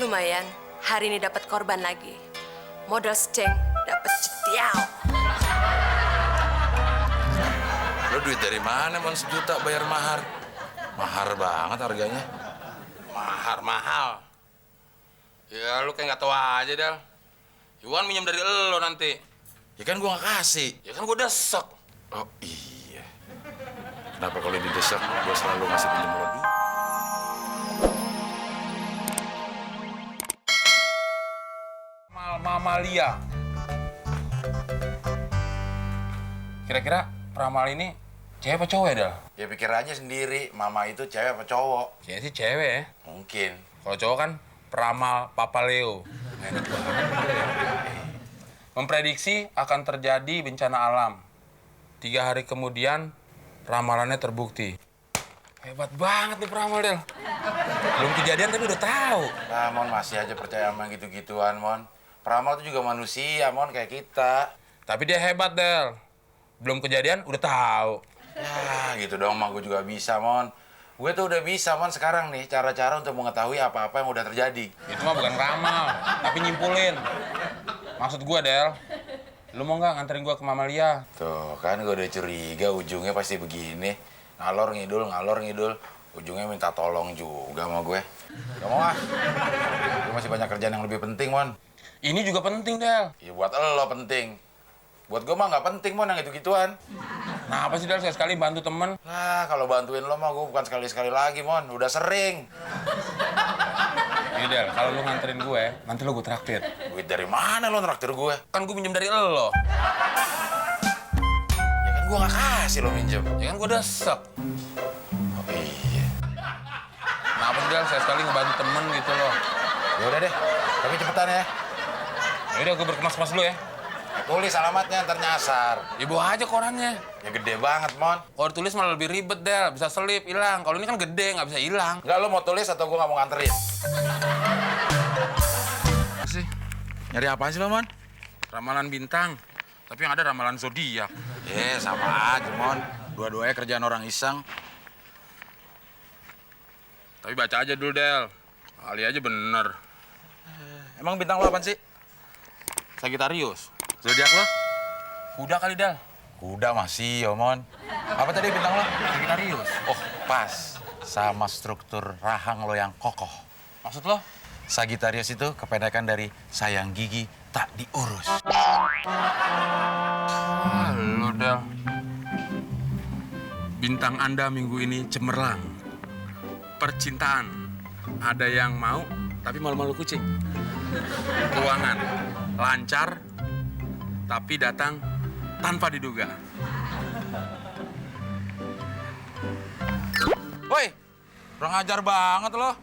Lumayan, hari ini dapat korban lagi. Modal seceng, dapat cetiau. Lo duit dari mana, Mon? 1 juta bayar mahar. Mahar banget harganya. Mahal. Ya lu kayak nggak tahu aja, Del. Iwan minjem dari lo nanti. Ya kan gua nggak kasih. Ya kan gue desek. Oh iya. Kenapa kalau didesak gua selalu ngasih pinjam lo duit? Mamalia. Kira-kira peramal ini cewek apa cowok ya, Del? Ya pikir aja sendiri, mama itu cewek apa cowok? Kayaknya sih cewek ya. Mungkin. Kalau cowok kan peramal Papa Leo. Enak banget. Memprediksi akan terjadi bencana alam. 3 hari kemudian ramalannya terbukti. Hebat banget nih peramal, Del. Belum kejadian tapi udah tahu. Nah, Mon masih aja percaya sama gitu-gituan, Mon. Peramal itu juga manusia, Mon, kayak kita. Tapi dia hebat, Del. Belum kejadian udah tahu. Ya, gitu dong, mah gue juga bisa, Mon. Gue tuh udah bisa, Mon, sekarang nih, cara-cara untuk mengetahui apa-apa yang udah terjadi. Itu mah bukan ramal, tapi nyimpulin. Maksud gue, Del, lu mau nggak nganterin gue ke Mamalia? Tuh, kan gue udah curiga ujungnya pasti begini. Ngalor ngidul. Ujungnya minta tolong juga sama gue. Gak mau ah. Gue masih banyak kerjaan yang lebih penting, Mon. Ini juga penting, Del. Ya buat lo penting. Buat gue mah nggak penting, Mon, yang gitu-gituan. Nah, apa sih, Del? Sekali bantu temen. Lah, kalau bantuin lo mah gue bukan sekali-sekali lagi, Mon. Udah sering. Ini, Del, kalau lu nganterin gue, nanti lu gue traktir. Duit dari mana lo nraktir gue? Kan gue minjem dari lo. Ya kan gue nggak kasih lo minjem. Ya kan gue desek. Oh iya. Nah, apa sih, Del? Sekali ngebantu temen gitu loh. Ya udah deh, tapi cepetan ya. Yaudah, gue berkemas-kemas dulu ya. Tulis alamatnya, ntar nyasar. Ya bawa aja korannya. Ya gede banget, Mon. Kalau ditulis malah lebih ribet, Del. Bisa selip, hilang. Kalau ini kan gede, nggak bisa hilang. Enggak, lo mau tulis atau gue nggak mau nganterin? Sih, Nyari apaan sih lo, Mon? ramalan bintang. Tapi yang ada ramalan zodiak. Sama aja, Mon. Dua-duanya kerjaan orang iseng. Tapi baca aja dulu, Del. Kali aja bener. Emang bintang lo apaan sih? Sagittarius. Zodiak lo? Kuda kali, Del. Kuda masih, yo, Mon. Apa tadi bintang lo? Sagittarius. Oh, pas. Sama struktur rahang lo yang kokoh. Maksud lo? Sagittarius itu kependekan dari sayang gigi tak diurus. Halo, Del. Bintang Anda minggu ini cemerlang. Percintaan. Ada yang mau, tapi malu-malu kucing. Keuangan. Lancar, tapi datang tanpa diduga. Woi, kurang ajar banget lo.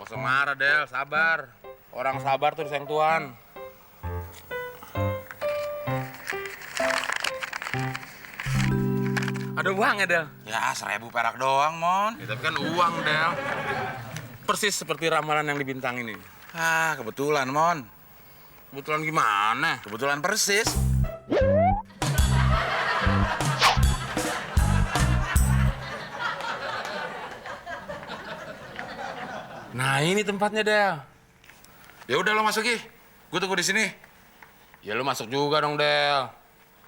Gak usah marah, Del. Sabar. Orang sabar tuh disayang Tuhan. Ada uang ya, Del? Ya, 1.000 perak doang, Mon. Ya, tapi kan uang, Del. Persis seperti ramalan yang dibintang ini. Ah, kebetulan, Mon. Kebetulan gimana? Kebetulan persis. Nah, ini tempatnya, Del. Ya udah lo masuk, Gi. Gue tunggu di sini. Ya, lu masuk juga dong, Del.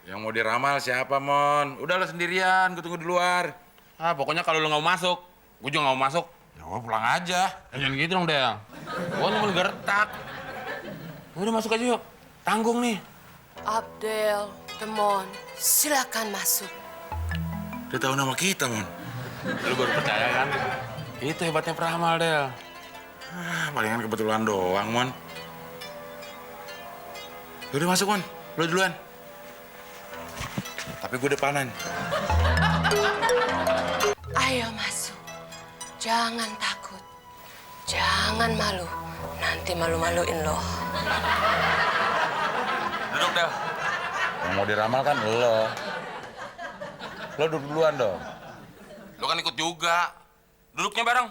Yang mau diramal siapa, Mon? Udah lo sendirian, gue tunggu di luar. Ah, pokoknya kalau lu nggak mau masuk, gue juga nggak mau masuk. Ya gue pulang aja. Ya, jangan gitu dong, Del. Gue cuma gertak. Udah masuk aja yuk. Tanggung nih. Abdel, Temon, silakan masuk. Dia tahu nama kita, Mon. Lu baru percaya kan? Itu hebatnya peramal, Del. Ah, palingan kebetulan doang, Mon. Udah masuk, Mon. Lo duluan. Tapi gue depanan. Ayo masuk. Jangan takut. Jangan malu. Nanti malu-maluin loh. Duduk, Del. Yang mau diramal kan lo. Lo duduk duluan dong. Lu kan ikut juga. Duduknya bareng.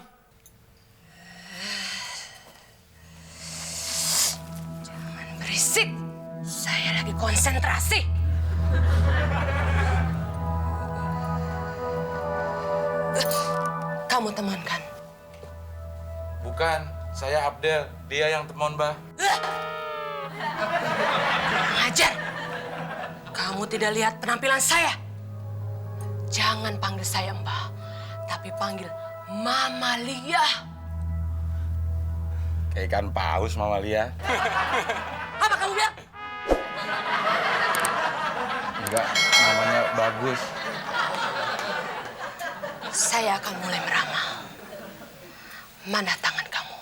Jangan berisik. Saya lagi konsentrasi. Kamu teman kan? Bukan, saya Abdel. Dia yang temon, Mbah. Ngajar. Kamu tidak lihat penampilan saya? Jangan panggil saya Mbah, tapi panggil Mama Lia. Kayak ikan paus, Mama Lia. Apa kamu bilang? Enggak, namanya bagus. Saya akan mulai meramal. Mana tangan kamu?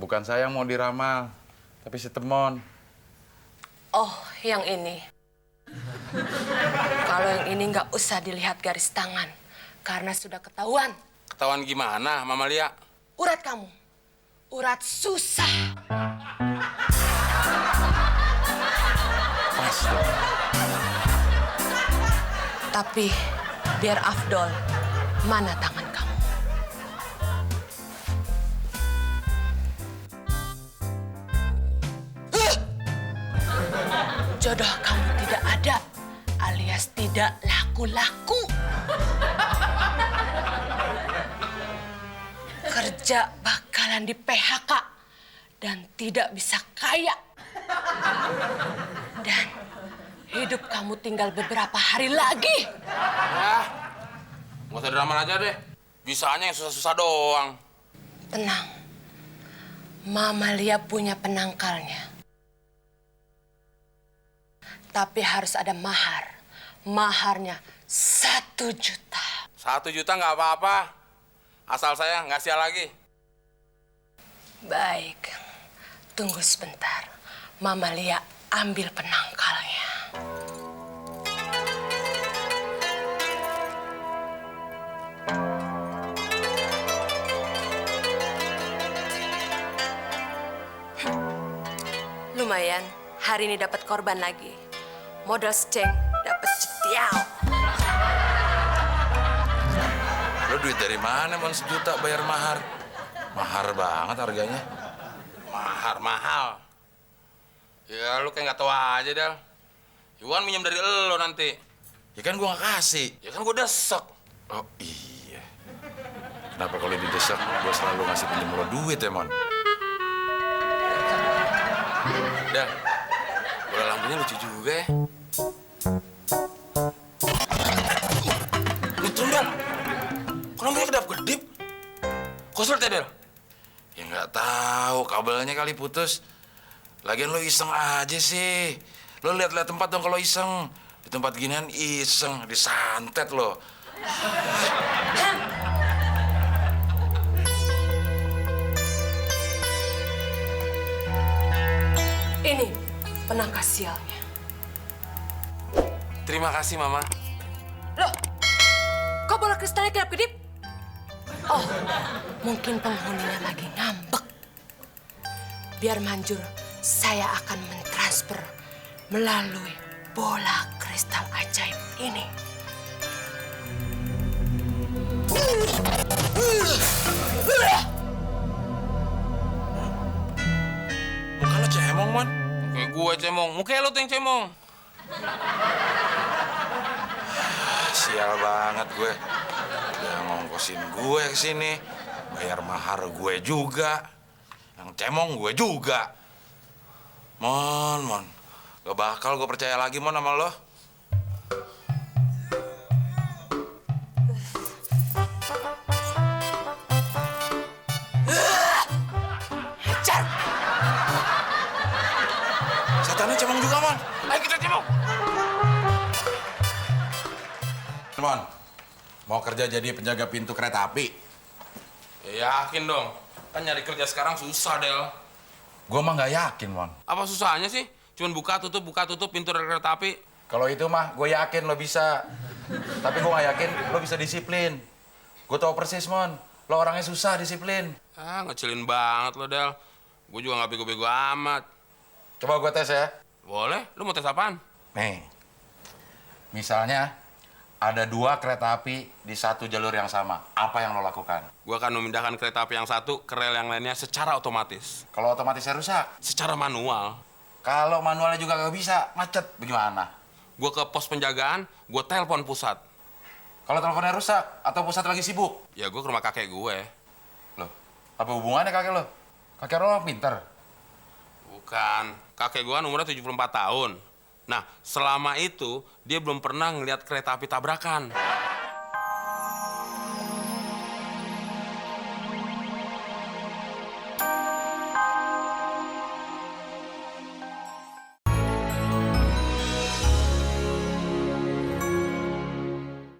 Bukan saya yang mau diramal, tapi si temon. Oh, yang ini. Kalau yang ini nggak usah dilihat garis tangan, karena sudah ketahuan. Ketahuan gimana, Mama Lia? Urat kamu, urat susah. Pas dong. Tapi biar afdol, mana tangan kamu? Jodoh kamu tidak ada, alias tidak laku-laku. Kerja bakalan di PHK dan tidak bisa kaya. Dan hidup kamu tinggal beberapa hari lagi. Ya, nggak usah drama aja deh. Bisanya yang susah-susah doang. Tenang, Mama Lia punya penangkalnya. Tapi harus ada mahar. Maharnya 1 juta. 1 juta nggak apa-apa. Asal saya nggak sial lagi. Baik, tunggu sebentar. Mama Lia ambil penangkalnya. Lumayan, hari ini dapat korban lagi. Modal steng dapat cetiau. Lo duit dari mana, Mon? 1 juta bayar mahar. Mahar banget harganya. Mahar, mahal. Ya lu kayak nggak tahu aja, Del. Iwan minjem dari lo nanti. Ya kan gua nggak kasih. Ya kan gue desek. Oh iya. Kenapa kalau didesak gua selalu ngasih pinjam lo duit ya, Mon? Del, bola lampunya lucu juga ya. Lucu, Del. Kok lampunya kedap-kedip? Koslet ya, Del? Ya nggak tahu, kabelnya kali putus. Lagian lo iseng aja sih. Lo lihat-lihat tempat dong kalau iseng. Di tempat ginian iseng, disantet lo. Ini penangkas sialnya. Terima kasih, Mama. Loh, kok bola kristalnya kedap-kedip? Oh, mungkin penghuninya lagi ngambek. Biar manjur, saya akan mentransfer melalui bola kristal ajaib ini. Muka lo cemong, Mon. Kayak gue cemong. Mukanya lo tuh yang cemong. Sial banget gue. Udah ngongkosin gue ke sini, bayar mahar gue juga. Yang cemong gue juga. Mon. Gak bakal gue percaya lagi, Mon, sama lo. Hajar! Setannya cemong juga, Mon. Ayo kita cemong. Mon, mau kerja jadi penjaga pintu kereta api? Ya yakin dong. Kan nyari kerja sekarang susah, Del. Gue mah nggak yakin, Mon. Apa susahnya sih? Cuman buka tutup pintu rel kereta api. Kalau itu mah gue yakin lo bisa. Tapi gue nggak yakin lo bisa disiplin. Gue tahu persis, Mon. Lo orangnya susah disiplin. Ah, ngecilin banget lo, Del. Gue juga nggak bego-bego amat. Coba gue tes ya. Boleh? Lu mau tes apaan? Nih, misalnya ada 2 kereta api di satu jalur yang sama. Apa yang lo lakukan? Gue akan memindahkan kereta api yang satu ke rel yang lainnya secara otomatis. Kalau otomatisnya rusak, Secara manual. kalau manualnya juga nggak bisa, macet, bagaimana? Gue ke pos penjagaan, gue telepon pusat. Kalau teleponnya rusak atau pusat lagi sibuk? Ya gue ke rumah kakek gue. Loh, Apa hubungannya kakek lo? Kakek lo mah pinter. Bukan. Kakek gua kan umurnya 74 tahun. Nah, selama itu dia belum pernah ngelihat kereta api tabrakan.